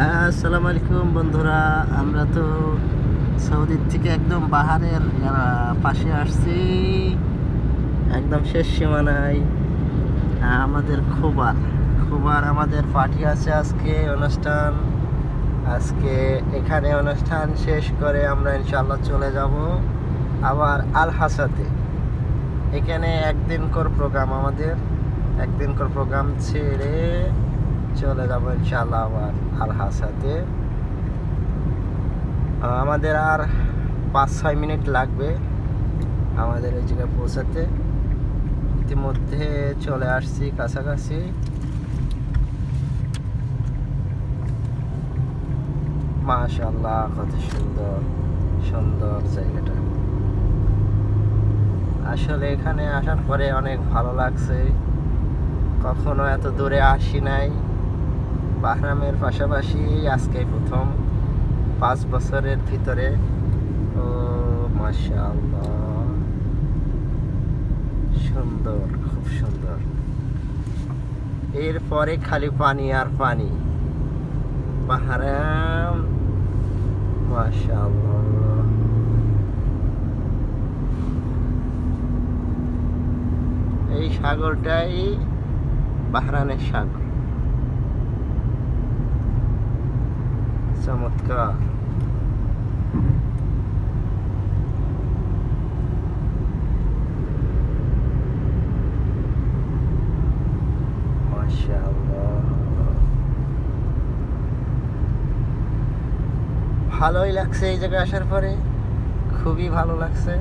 আসসালামু আলাইকুম বন্ধুরা, আমরা তো সৌদির থেকে একদম পাহাড়ের পাশে আসছি, একদম শেষ সীমানায়। আমাদের খোবার খোবার আমাদের পার্টি আছে আজকে, অনুষ্ঠান আজকে। এখানে অনুষ্ঠান শেষ করে আমরা ইনশাল্লাহ চলে যাব আবার আল হাসাতে। এখানে একদিন কর প্রোগ্রাম আমাদের, একদিন কর প্রোগ্রাম ছেড়ে চলে যাবো ইনশাল্লাহ আবার আল হাসাতে। আমাদের আর 5-6 মিনিট লাগবে আমাদের এই জায়গায় পৌঁছাতে। ইতিমধ্যে চলে আসছি কাছাকাছি। মাশাআল্লাহ, কত সুন্দর সুন্দর জায়গাটা। আসলে এখানে আসার পরে অনেক ভালো লাগছে, কখনো এত দূরে আসি নাই। বাহরামের পাশাপাশি আজকে প্রথম 5 বছরের ভিতরে। ও মাশাআল্লাহ, সুন্দর, খুব সুন্দর। এরপরে খালি পানি আর পানি। বাহরাম মাশাআল্লাহ। এই সাগরটাই বাহরানের সাগর, চমৎকার। ভালোই লাগছে এই জায়গায় আসার পরে, খুবই ভালো লাগছে।